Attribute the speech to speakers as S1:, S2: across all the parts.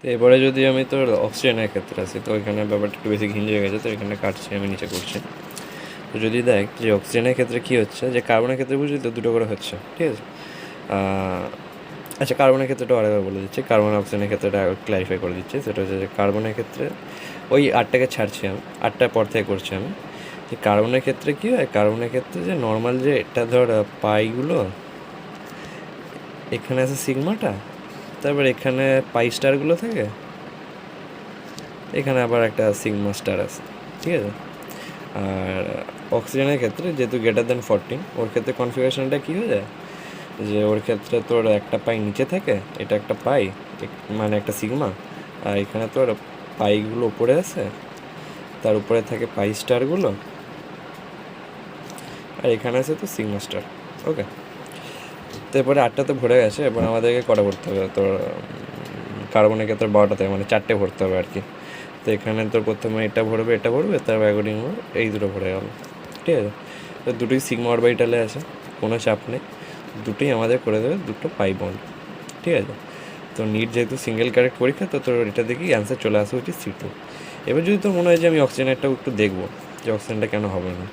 S1: তো এবারে যদি আমি তোর অক্সিজেনের ক্ষেত্রে আসি, তো এখানে ব্যাপারটা একটু বেশি ঘিঞ্জে গেছে, তো এখানে কাটছি, আমি নিচে করছি। তো যদি দেখ যে অক্সিজেনের ক্ষেত্রে কী হচ্ছে, যে কার্বনের ক্ষেত্রে বুঝলি তো দুটো করে হচ্ছে, ঠিক আছে। আচ্ছা, কার্বনের ক্ষেত্রেটা আরেকবার বলে দিচ্ছি, কার্বন অক্সিজেনের ক্ষেত্রেটা ক্ল্যারিফাই করে দিচ্ছি। সেটা হচ্ছে যে কার্বনের ক্ষেত্রে ওই 8টাকে ছাড়ছি আমি, 8টার পর থেকে করছি আমি। যে কার্বনের ক্ষেত্রে কী হয়, কার্বনের ক্ষেত্রে যে নর্মাল যে এটা ধর পাইগুলো, এখানে আছে সিগমাটা, তারপর এখানে পাই স্টারগুলো থাকে, এখানে আবার একটা সিগমা স্টার আছে, ঠিক আছে। আর অক্সিজেনের ক্ষেত্রে যেহেতু >14, ওর ক্ষেত্রে কনফিগারেশনটা কী হয়ে যায়, যে ওর ক্ষেত্রে তোর একটা পাই নিচে থাকে, এটা একটা পাই, মানে একটা সিগমা, আর এখানে তোর পাইগুলো উপরে আছে, তার উপরে থাকে পাই স্টারগুলো, আর এখানে আছে তো সিগমা স্টার। ওকে, তো এরপরে 8টা তো ভরে গেছে, এবার আমাদেরকে কটা ভরতে হবে, তোর কার্বনের ক্ষেত্রে 12টাতে, মানে 4টে ভরতে হবে আর কি। তো এখানে তোর প্রথমে এটা ভরবে, তারপর অ্যাকর্ডিং এই দুটো ভরে গেল, ঠিক আছে। তো দুটোই সিগমা অরবিটালে আছে, কোনো চাপ নেই, দুটোই আমাদের করে দেবে দুটো পাই বন্ড, ঠিক আছে। তো নিট যেহেতু সিঙ্গেল ক্যারেক্ট পরীক্ষা, তো তোর এটা দেখেই অ্যান্সার চলে আসা উচিত C2। এবার যদি তোর মনে হয় যে আমি অক্সিজেনেরটাও একটু দেখবো, যে অক্সিজেনটা কেন হবে না,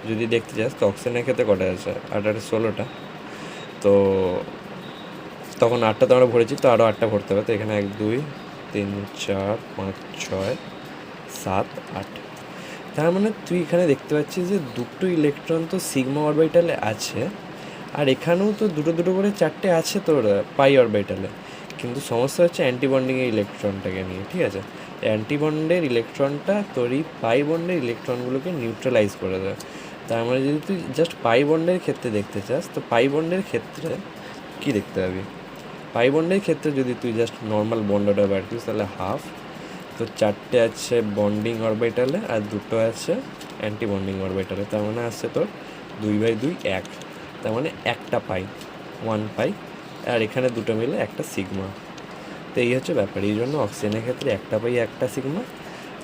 S1: যদি দেখতে চাস, তো অক্সিজেনের ক্ষেত্রে কটা আছে, 8 16টা। তো তখন 8টা তো আমরা ভরেছি, তো আরও 8টা ভরতে হবে। তো এখানে 1 2 3 4 5 6 7 8। তার মানে তুই এখানে দেখতে পাচ্ছিস যে দুটো ইলেকট্রন তো সিগমা অরবিটালে আছে, আর এখানেও তো দুটো দুটো করে 4টে আছে তোর পাই অরবিটালে। কিন্তু সমস্যা হচ্ছে অ্যান্টিবন্ডিংয়ের ইলেকট্রনটাকে নিয়ে, ঠিক আছে। অ্যান্টিবন্ডের ইলেকট্রনটা তোর এই পাই বন্ডের ইলেকট্রনগুলোকে নিউট্রালাইজ করে দেয়। তার মানে যদি তুই জাস্ট পাই বন্ডের ক্ষেত্রে দেখতে চাস, তো পাই বন্ডের ক্ষেত্রে কী দেখতে পাবি, পাই বন্ডের ক্ষেত্রে যদি তুই জাস্ট নর্মাল বন্ড অর্ডার বার করিস, তাহলে হাফ, তো 4টে আছে বন্ডিং অরবিটালে আর দুটো আছে অ্যান্টি বন্ডিং অরবিটালে। তার মানে আসছে তোর 2/2 1, তার মানে একটা পাই, 1 পাই, আর এখানে দুটো মিলে একটা সিগমা। তো এই হচ্ছে ব্যাপার, এই জন্য অক্সিজেনের ক্ষেত্রে একটা পাই একটা সিগমা,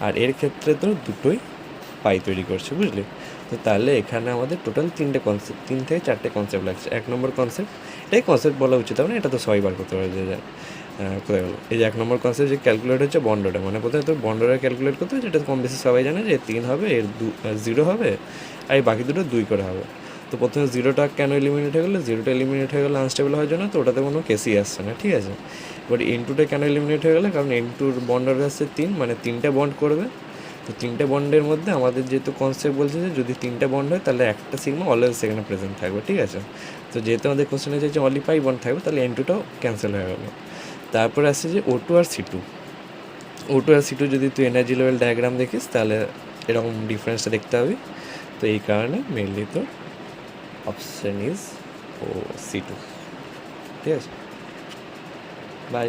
S1: আর এর ক্ষেত্রে তোর দুটোই পাই তৈরি করছে, বুঝলি। তো তাহলে এখানে আমাদের টোটাল 3 থেকে 4টে কনসেপ্ট লাগছে। 1 নম্বর কনসেপ্ট, এটাই কনসেপ্ট বলা উচিত হবে না, এটা তো সবাই বার করতে পারে, যে কোথায় গেলো, এই যে 1 নম্বর কনসেপ্ট যে ক্যালকুলেট হচ্ছে বন্ডটা, মানে কোথায় তোর বন্ডটা ক্যালকুলেট করতে হয়, যেটা কম বেশি সবাই জানে, যে 3 হবে, এর 0 হবে, আর এই বাকি দুটো 2 করে হবে। তো প্রথমে 0টা কেন এলিমিনেট হয়ে গেলো, 0টা এলিমিনেট হয়ে গেলো আনস্টেবল হওয়ার জন্য, তো ওটাতে কোনো কেসই আসছে না, ঠিক আছে। এবার N2টা কেন এলিমিনেট হয়ে গেলো, কারণ N2-র বন্ড অর্ডার আসছে 3, মানে 3টে বন্ড করবে। তো 3টে বন্ডের মধ্যে আমাদের যেহেতু কনসেপ্ট বলছে যে যদি 3টে বন্ড হয়, তাহলে একটা সিগমা অলওয়েজ সেখানে প্রেজেন্ট থাকবে, ঠিক আছে। তো যেহেতু আমাদের কোশ্চেনে চাইছে অনলি পাই বন্ড থাকবে, তাহলে N2টাও ক্যান্সেল হয়ে গেলো। তারপরে আসছে যে O2 আর C2 যদি তুই এনার্জি লেভেল ডায়াগ্রাম দেখিস, তাহলে এরকম ডিফারেন্সটা দেখতে পাবি। তো এই কারণে মেনলি তো অপশন ইজ C2, ঠিক আছে। বাই।